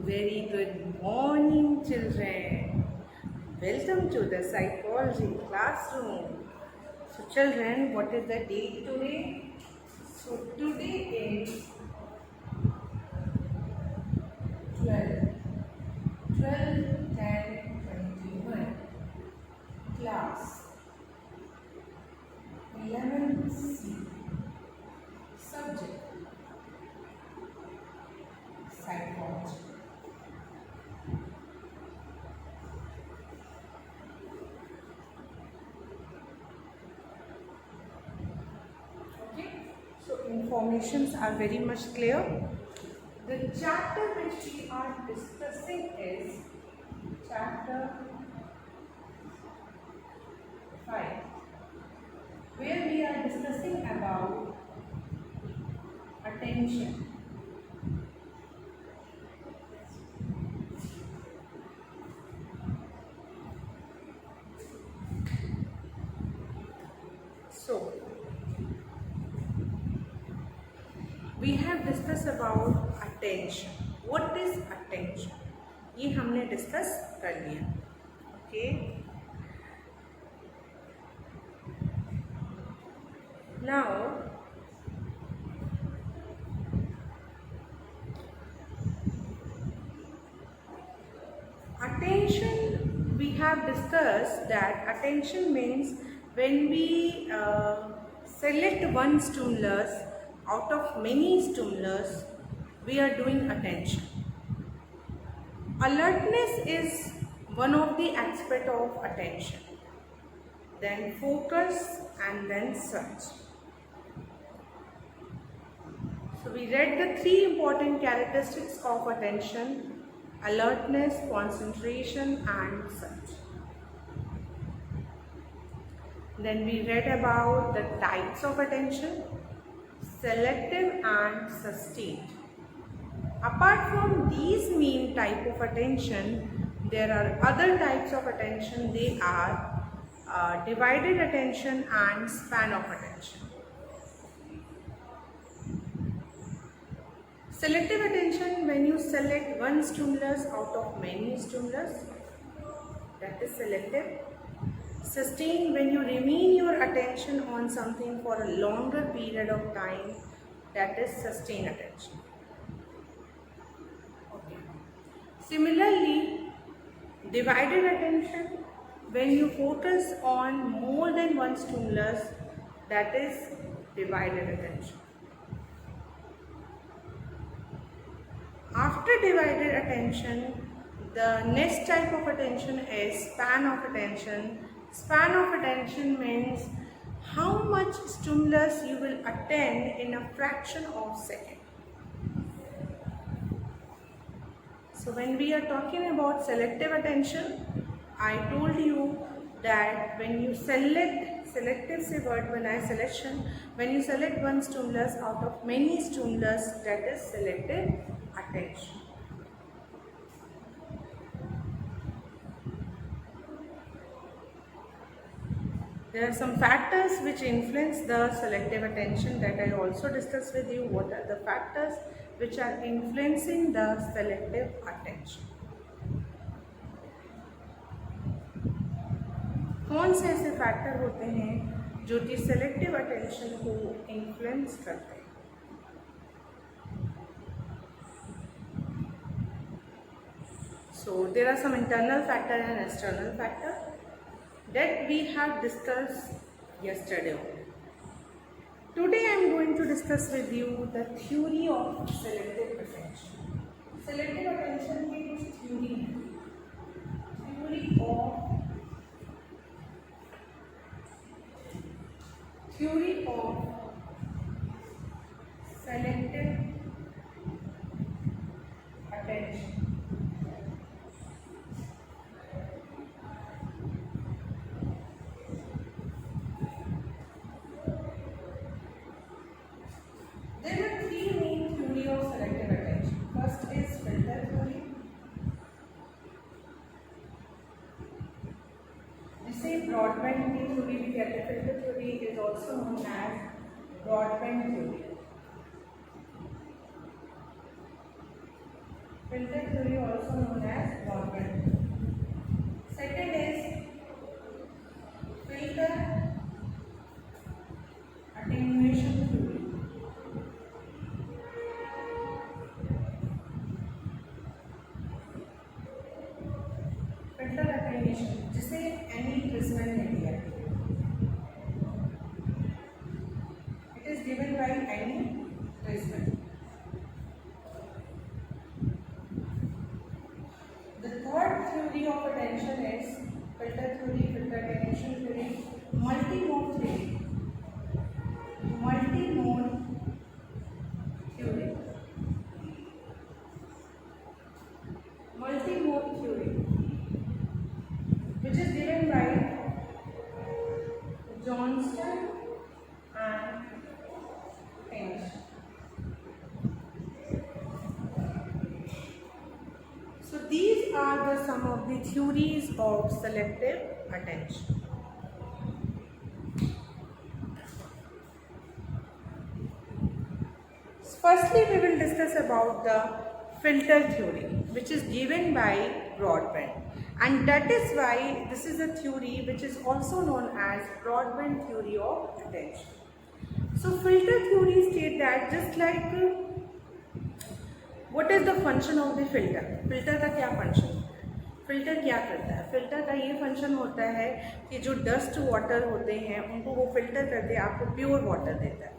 Very good morning, children. Welcome to the psychology classroom. So, children, what is the date today? So, today is 12, 10, 21. Class 11C. Subject psychology. Okay, so informations are very much clear. The chapter which we are discussing is chapter 5, where we are discussing about attention. So, we have discussed about attention. What is attention? ये हमने discuss कर लिया. Okay. Now, attention, we have discussed that attention means when we select one stimulus out of many stimulus, we are doing attention. Alertness is one of the aspect of attention, then focus and then search. So we read the three important characteristics of attention: alertness, concentration and search. Then we read about the types of attention: selective and sustained. Apart from these main type of attention, there are other types of attention. They are divided attention and span of attention. Selective attention, when you select one stimulus out of many stimulus, that is selective. Sustained, when you remain your attention on something for a longer period of time, that is sustained attention. Okay. Similarly, divided attention, when you focus on more than one stimulus, that is divided attention. After divided attention, the next type of attention is span of attention. Span of attention means how much stimulus you will attend in a fraction of a second. So when we are talking about selective attention, I told you that when you selective say word when I selection, when you select one stimulus out of many stimulus, that is selective attention. There are some factors which influence the selective attention that I also discussed with you. What are the factors which are influencing the selective attention? कौन से ऐसे factor होते हैं जो कि selective attention को influence करते हैं? So there are some internal factor and external factor that we have discussed yesterday. Today I am going to discuss with you the theory of selective attention. Selective attention की कुछ theory है. Theory of selective attention. There are three main theory of selective attention. First is filter theory. जिसे broadband की theory भी कहते हैं. Filter theory is also known as filter theory also known as Broadbent. Second is filter attenuation theory. Filter attenuation जिसे any प्रिज्मन ने दिया है. It is given by Annie Prisman. The third theory of attention is filter theory, filter attenuation theory, multimode theory. Multimode theory. Multimode theory, which is given by Johnston and Finch. So these are some of the theories of selective attention. Firstly, we will discuss about the filter theory, which is given by Broadbent, and that is why this is a theory which is also known as Broadbent theory of attention. So filter theory state that just like what is the function of the filter? Filter का क्या function होता है? Filter क्या करता है? Filter का ये function होता है कि जो डस्ट वाटर होते हैं उनको वो फिल्टर करके आपको प्योर वाटर देता है.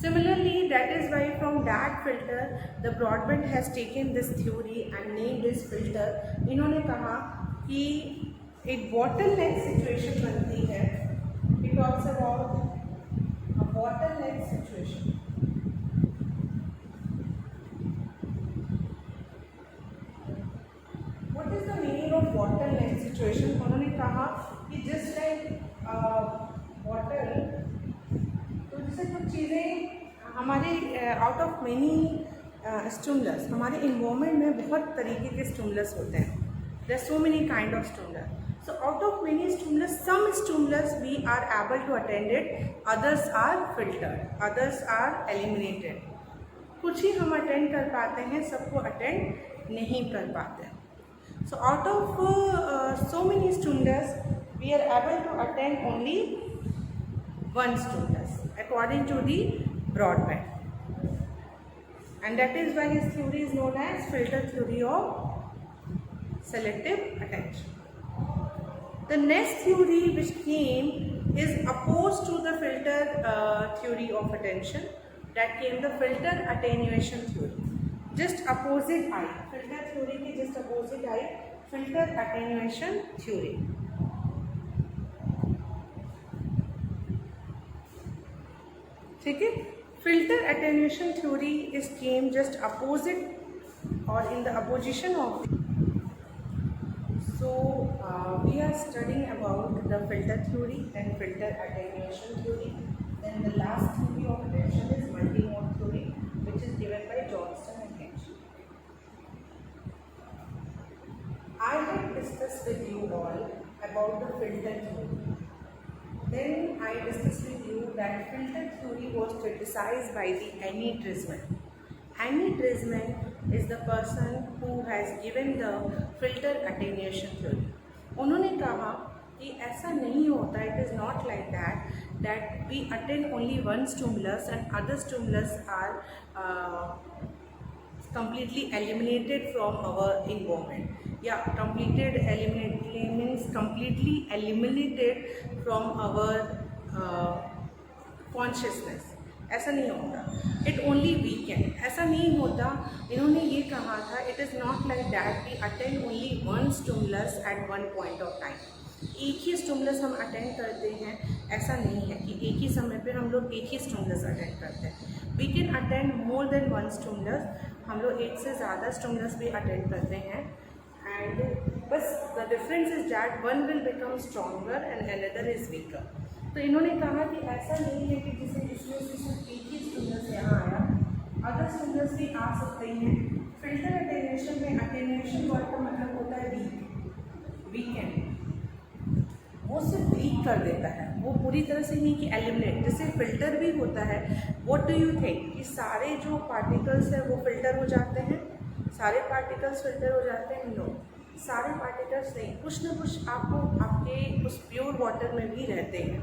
Similarly, that is why from that filter the Broadbent has taken this theory and named this filter. इन्होंने कहा कि एक bottleneck situation बनती है. It talks about a bottleneck situation. What is the meaning of bottleneck situation? उन्होंने कहा कि just like water, तो जैसे कुछ चीज़ें हमारे आउट ऑफ मेनी स्टिमुलस, हमारे इन्वायरमेंट में बहुत तरीके के स्टिमुलस होते हैं. There are so many kind of stimulus. So out of many stimulus, some stimulus we are able to attend it, others are filtered, others are eliminated. कुछ ही हम अटेंड कर पाते हैं, सबको अटेंड नहीं कर पाते. So out of so many stimulus we are able to attend only one stimulus according to the Broadbent, and that is why his theory is known as filter theory of selective attention. The next theory which came is opposed to the filter theory of attention. That came the filter attenuation theory. Just opposite eye, filter theory के just opposite eye, filter attenuation theory. ठीक है. Filter attenuation theory is came just opposite or in the opposition of. So we are studying about the filter theory and filter attenuation theory. Then the last theory of attention is multimode theory which is given by Johnston and Finch. I have discussed with you all about the filter theory. Then I discussed with you that filter theory was criticized by the Annie Prisman. Annie Prisman is the person who has given the filter attenuation theory. उन्होंने कहा कि ऐसा नहीं होता, it is not like that we attend only one stimulus and other stimulus are completely eliminated from our environment. Yeah, completely eliminated from our consciousness. ऐसा नहीं होता. It only weaken. ऐसा नहीं होता. इन्होंने ये कहा था it is not like that we attend only one stimulus at one point of time. एक ही स्टिमुलस हम अटेंड करते हैं, ऐसा नहीं है कि एक ही समय पे हम लोग एक ही स्टिमुलस अटेंड करते हैं. We can attend more than one stimulus. हम लोग एक से ज़्यादा स्टिमुलस भी अटेंड करते हैं. एंड बस the difference is that one will become stronger and another is weaker. तो इन्होंने कहा कि ऐसा नहीं है कि जिसे इसमें से सिर्फ एक ही स्टिमुलस यहाँ आया, अदर स्टिमुलस भी आ सकते हैं. फिल्टर अटेन्यूएशन में अटेन्यूएशन वर्ड का मतलब होता है वीकेंड. वो सिर्फ वीक कर देता है, वो पूरी तरह से नहीं कि एलिमिनेट. जैसे फिल्टर भी होता है. व्हाट डू यू थिंक कि सारे जो पार्टिकल्स हैं वो फिल्टर हो जाते हैं? सारे पार्टिकल्स फिल्टर हो जाते हैं? नो, सारे पार्टिकल्स नहीं, कुछ ना कुछ आपको आपके उस प्योर वाटर में भी रहते हैं।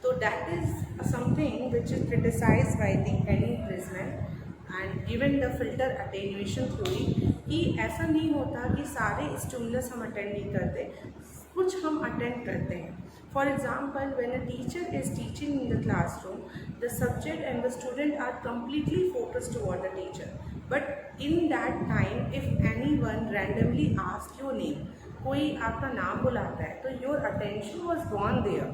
तो that is something which is criticised by the Anne Treisman and given the filter attenuation theory कि ऐसा नहीं होता कि सारे स्टिमुलस हम अटेंड नहीं करते, कुछ हम अटेंड करते हैं। For example, when a teacher is teaching in the classroom, the subject and the student are completely focused toward the teacher. But in that time, if anyone randomly asks your name, कोई आपका नाम बुलाता है, तो your attention was gone there.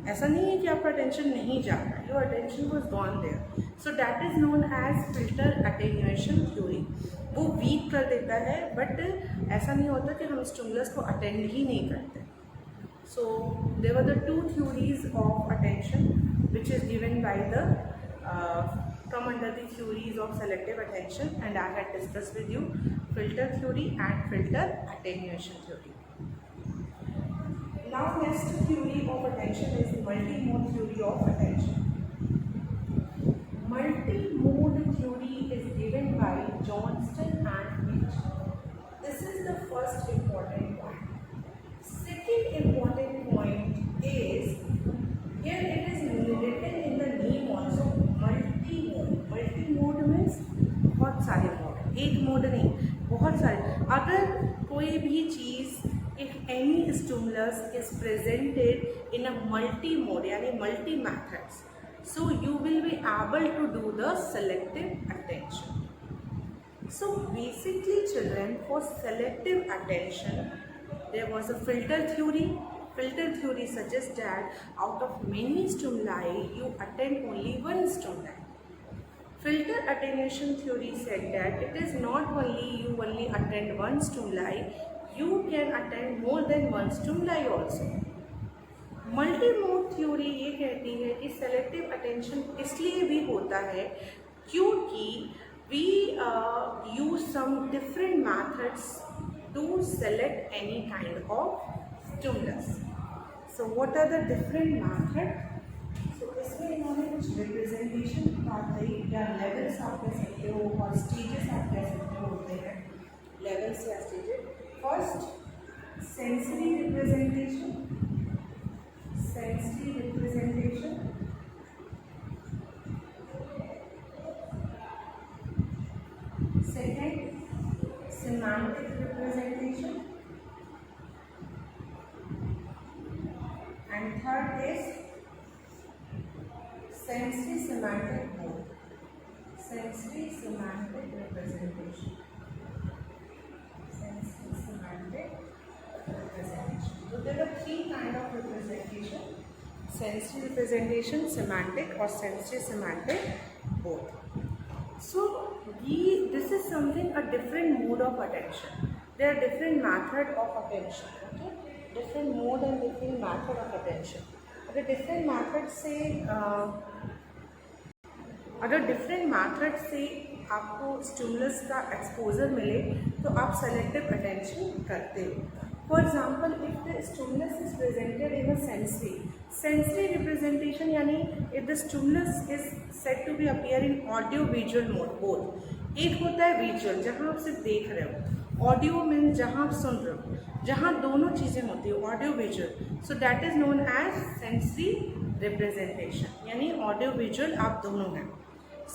ऐसा नहीं है कि आपका अटेंशन नहीं जा रहा है, your attention was gone there. So that is known as filter attenuation theory. वो वीक कर देता है, बट ऐसा नहीं होता कि हम स्टिमुलस को अटेंड ही नहीं करते। So there were the two theories of attention which is given by the come under the theories of selective attention, and I had discussed with you filter theory and filter attenuation theory. Now next theory of attention is multi-mode theory of attention. Multi-mode theory is given by Johnston and Mitch. This is the first important point. Second important point is, here it is written in the name also, multi-mode. Multi-mode means बहुत सारे mode, एक mode नहीं, बहुत सारे। अगर कोई भी चीज़, if any stimulus is presented in a multi-mode यानी multi methods, so you will be able to do the selective attention. So basically children, for selective attention there was a filter theory. Filter theory suggests that out of many stimuli you attend only one stimuli. Filter attenuation theory said that it is not only you only attend one stimuli, you can attend more than one stimuli also. Multimode theory ये कहती है कि selective attention इसलिए भी होता है क्योंकि we use some different methods to select any kind of stimulus. So what are the different methods? So इसमें इन्होंने कुछ रिप्रेजेंटेशन बात करी, या लेवल्स आप कह सकते हो और स्टेजेस आप कह सकते हो होते हैं, लेवल्स या stages. First, sensory representation, sensory representation. Second, semantic representation, and third is sensory semantic mode, sensory semantic representation, sensory semantic representation. So there are three kind of representation: sensory representation, semantic, or sensory semantic both. So this is something, a different mode of attention. There are different method of attention, okay? Different mode and different method of attention. अगर different method से आपको stimulus का exposure मिले तो आप selective attention करते हो। For example, if the stimulus is presented in a sensory representation, यानी if the stimulus is set to be appear in audio visual mode both. एक होता है विजुअल जहाँ आप सिर्फ देख रहे हो, ऑडियो मीन्स जहाँ आप सुन रहे हो, जहाँ दोनों चीज़ें होती है, audio visual. So that is known as sensory representation, यानी ऑडियो विजुअल आप दोनों हैं।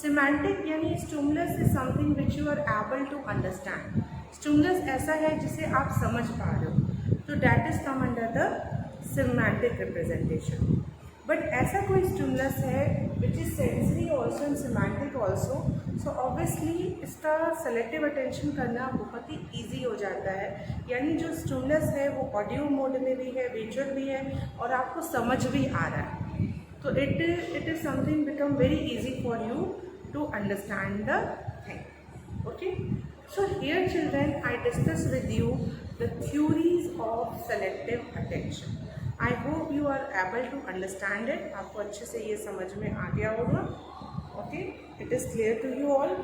सिमेंटिक यानी stimulus is something which you are able to understand. Stimulus ऐसा है जिसे आप समझ पा रहे हो, तो that is come under the semantic representation. But ऐसा कोई स्टिमुलस है which is sensory also and semantic also, so obviously इसका सेलेक्टिव अटेंशन करना बहुत ही ईजी हो जाता है। यानी जो स्टिमुलस है वो ऑडियो मोड में भी है, विजुअल भी है, और आपको समझ भी आ रहा है, तो it is something become very easy for you to understand the thing, okay. So here children, I discuss with you the theories of selective attention. I hope you are able to understand it. आपको अच्छे से ये समझ में आ गया होगा, okay? It is clear to you all?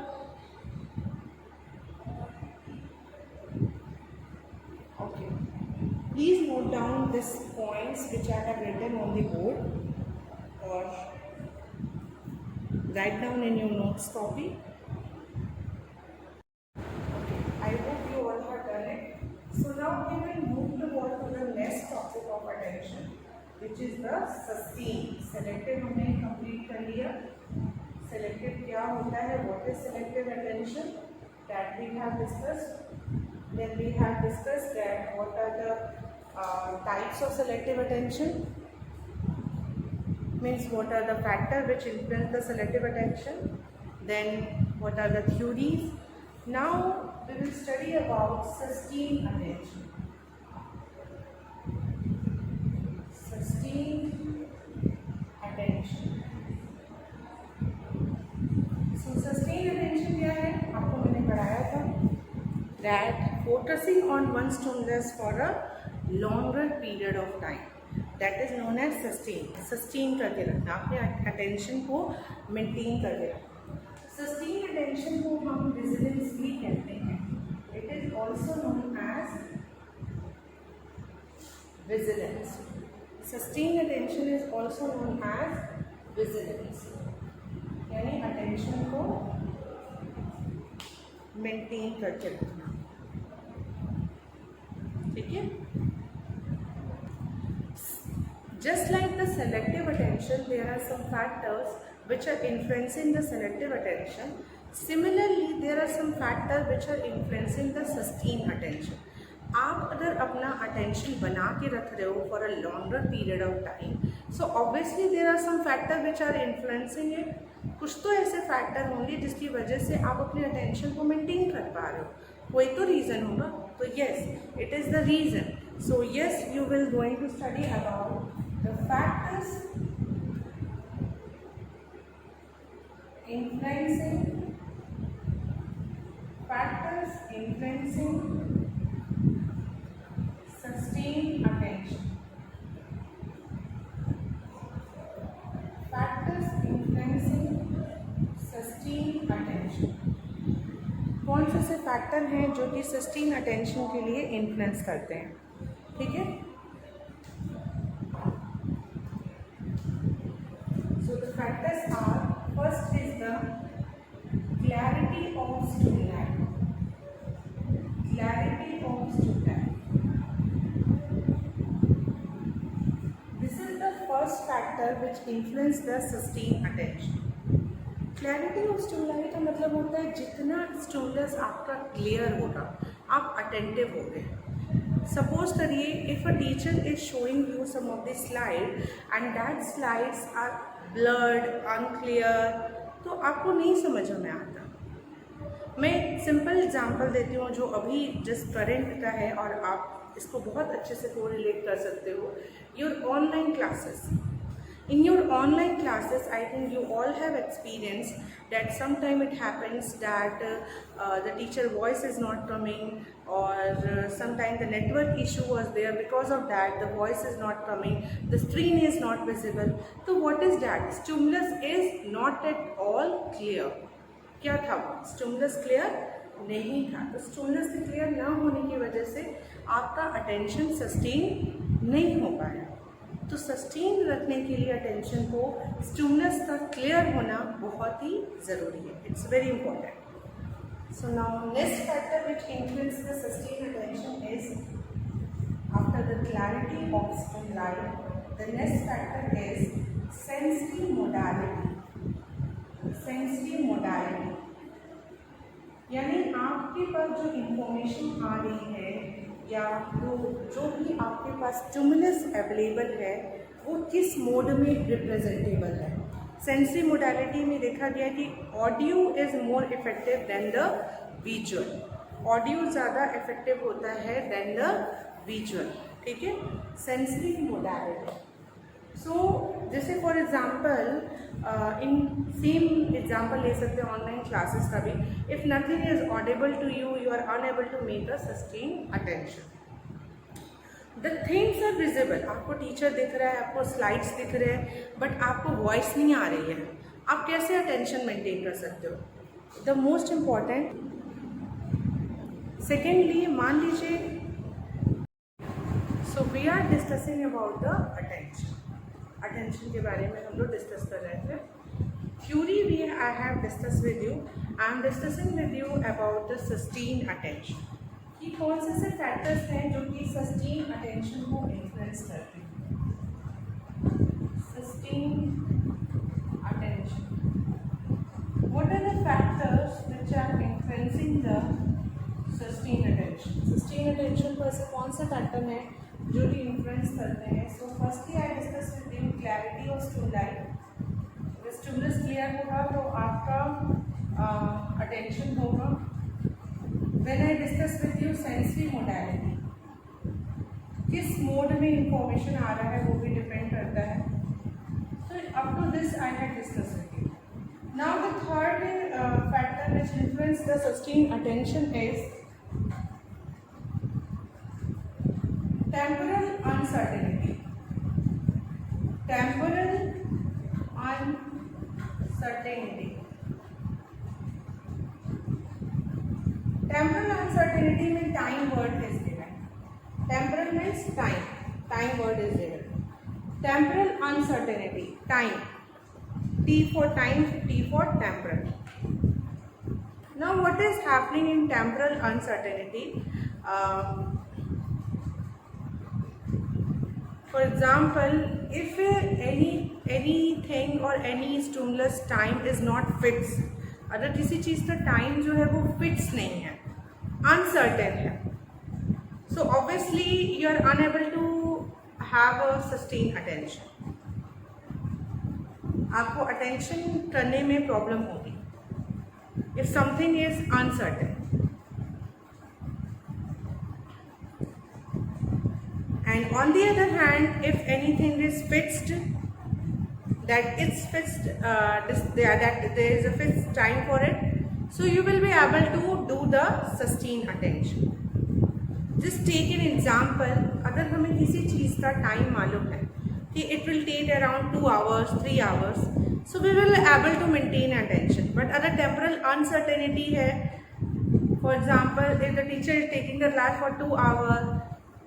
Okay. Please note down these points which I have written on the board, or write down in your notes copy. I is the sustain. Selective हमने complete कर लिया। Selective क्या होता है, what is selective attention, that we have discussed. Then we have discussed that what are the types of selective attention, means what are the factors which influence the selective attention, then what are the theories. Now we will study about sustained attention. Sustained attention. So sustained attention क्या है, आपको मैंने पढ़ाया था that focusing on one stimulus for a longer period of time, that is known as sustain. Sustain करके रखना, अपने attention को मेंटेन करके रखना। सस्टेन अटेंशन को हम विजिलेंस भी कहते हैं। It is also known as vigilance. Sustain attention is also known as vigilance, यानी अटेंशन को मेंटेन करके रखना। ठीक है। Just like the selective attention, there are some factors which are influencing the selective attention. Similarly, there are some factors which are influencing the sustained attention. आप अगर अपना attention बना के रख रहे हो for a longer period of time, so obviously there are some factors which are influencing it. कुछ तो ऐसे factor होंगे जिसकी वजह से आप अपने attention को maintain कर पा रहे हो, कोई तो reason होगा। तो yes, it is the reason. So yes, you will going to study about the factors influencing sustained attention. Factors influencing sustained attention. कौन से ऐसे फैक्टर हैं जो कि सस्टेन अटेंशन के लिए इन्फ्लुएंस करते हैं? ठीक है। So the factors are, first is the clarity of stimuli. Clarity of stimuli. This is the first factor which influence the sustained attention. Clarity of stimuli का मतलब होता है जितना स्टिमुलस आपका क्लियर होगा, आप अटेंटिव हो गए। सपोज करिए if a teacher is showing you some of the slide and that slides are blurred, unclear, तो आपको नहीं समझ में आता। मैं सिंपल एग्जांपल देती हूँ जो अभी जिस करंट का है और आप इसको बहुत अच्छे से कोरिलेट कर सकते हो। Your online classes, in your online classes, I think you all have experienced that sometime it happens that the teacher voice is not coming, or sometime the network issue was there, because of that the voice is not coming, the screen is not visible. So what is that? Stimulus is not at all clear. क्या था वो? Stimulus clear नहीं था। तो stimulus clear ना होने की वजह से आपका attention sustain नहीं हो पाया। तो सस्टेन रखने के लिए अटेंशन को स्टिमुलस का क्लियर होना बहुत ही ज़रूरी है। It's very important. So now next factor which influence the sustain attention is after the clarity of stimuli, the next factor is sensory modality. Sensory modality यानी आपके पास जो इंफॉर्मेशन आ रही है या जो भी आपके पास स्टिमुलस अवेलेबल है वो किस मोड में रिप्रेजेंटेबल है। सेंसरी मोडालिटी में देखा गया कि audio is more effective than the visual. Audio ज़्यादा इफेक्टिव होता है देन द विजुअल। ठीक है, सेंसरी मोडालिटी। सो जैसे for example in same example ले सकते हैं ऑनलाइन क्लासेस का भी। If nothing is audible to you, you are unable to make a sustain attention. The things are visible, आपको teacher दिख रहा है, आपको स्लाइड्स दिख रहे हैं, बट आपको वॉइस नहीं आ रही है, आप कैसे अटेंशन मेंटेन कर सकते हो? द मोस्ट इम्पॉर्टेंट, सेकेंडली मान लीजिए, so we are discussing about the attention. Attention के बारे में हम लोग डिस्कस कर रहे थे। थ्योरी भी आई have discuss with you, I am discussing with you about the sustain attention कि कौन से फैक्टर्स हैं जो कि सस्टेन अटेंशन को इन्फ्लुएंस करते हैं। sustained attention. What are the factors which are influencing the sustained attention? Sustained attention पर से कौन से फैक्टर हैं जो कि इन्फ्लुएंस करते हैं? So firstly I discuss with you clarity of stimuli. जब स्टिमुलस क्लियर होगा तो आपका अटेंशन होगा. When I discuss with you sensory modality, किस मोड में इंफॉर्मेशन आ रहा है वो भी डिपेंड करता है. So up to this I had discussed with you. Now the third factor which influences the sustained attention is temporal uncertainty. Temporal uncertainty. Temporal uncertainty में time word is given. Temporal means time. Time word is given. Temporal uncertainty, time. T for time, T for temporal. Now what is happening in temporal uncertainty? For example, if anything or any stimulus time is not fixed, अगर किसी चीज़ का time जो है वो fix नहीं है, uncertain है, so obviously you are unable to have a sustained attention. आपको अटेंशन करने में प्रॉब्लम होगी if something is uncertain. And on the other hand, if anything is fixed, that it's fixed, that there is a fixed time for it, so you will be able to do the sustained attention. Just take an example. अगर हमें किसी चीज़ का time मालूम है कि it will take around 2 hours, 3 hours, so we will be able to maintain attention. But अगर temporal uncertainty है, for example, if the teacher is taking the class for 2 hours,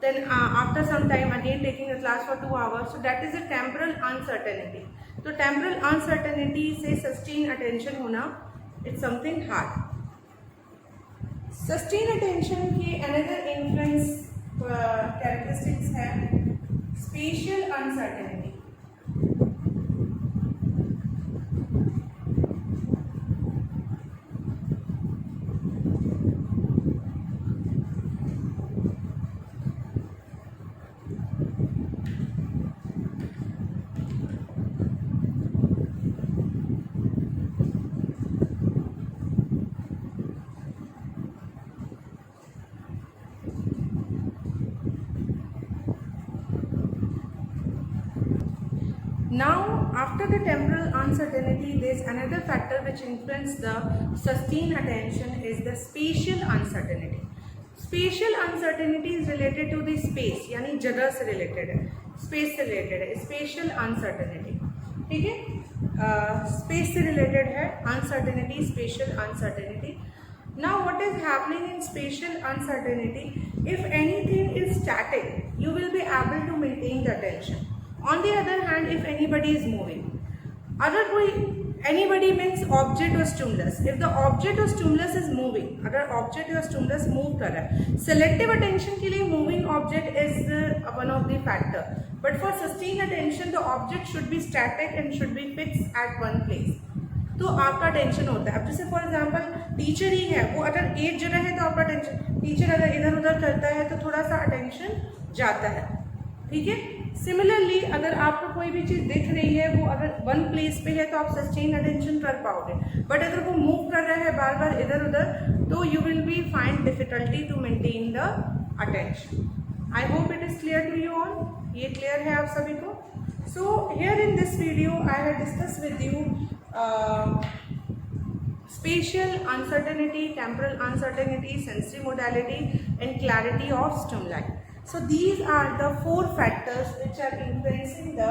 then after some time again taking the class for 2 hours, so that is a temporal uncertainty. तो temporal uncertainty से sustained attention होना it's something hard. Sustained attention की another influence characteristics है spatial uncertainty. Now, after the temporal uncertainty, there is another factor which influences the sustained attention is the spatial uncertainty. Spatial uncertainty is related to the space, यानी जगह से related है, space से related है, spatial uncertainty. ठीक है, space से related है uncertainty, spatial uncertainty. Now, what is happening in spatial uncertainty? If anything is static, you will be able to maintain the attention. On the other hand, if anybody is moving, अगर कोई anybody means object or stimulus. If the object or stimulus is moving, अगर object or stimulus move कर रहा है, selective attention के लिए moving object is one of the factor. But for sustained attention, the object should be static and should be fixed at one place. तो आपका tension होता है. अब जैसे फॉर एग्जाम्पल टीचर ही है, वो अगर एक जगह है तो आपका टेंशन, टीचर अगर इधर उधर करता है तो थोड़ा सा अटेंशन जाता है. ठीक है. सिमिलरली अगर आपको कोई भी चीज़ दिख रही है, वो अगर वन प्लेस पे है तो आप सस्टेन अटेंशन कर पाओगे. बट अगर वो मूव कर रहा है बार बार इधर उधर, तो you will be find difficulty to maintain the attention. I hope it is clear to you all. ये क्लियर है आप सभी को. So here in this video I have discuss with you spatial uncertainty, temporal uncertainty, sensory modality and clarity of stimuli. So these are the 4 factors which are influencing the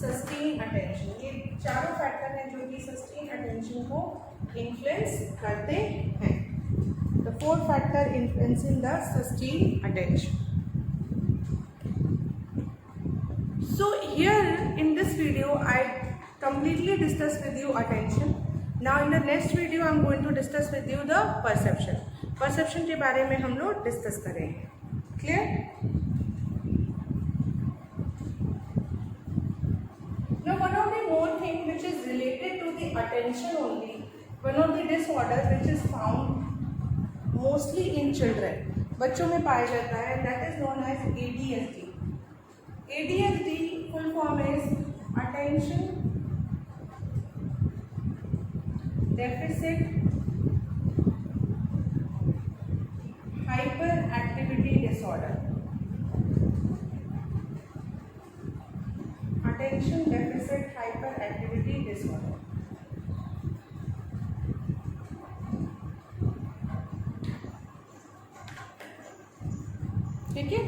sustained attention. ये चारों factor हैं जो कि sustained attention को influence करते हैं. The 4 factor influencing the sustained attention. So here in this video I completely discussed with you attention. Now in the next video I am going to discuss with you the perception. Perception के बारे में हम लोग discuss करेंगे. Clear? Now one of related to the attention only. One of the disorders which is found mostly in children, बच्चों में पाया जाता है, that is known as ADHD. ADHD full form is attention deficit hyperactivity disorder. Attention deficit hyperactivity disorder. ठीक है,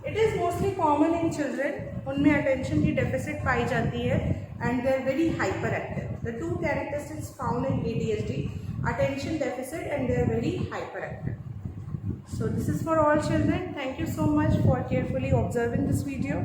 it is mostly common in children, उनमें attention की deficit पाई जाती है and they are very hyper active. The two characteristics found in ADHD, attention deficit and they are very hyperactive. So this is for all children. Thank you so much for carefully observing this video.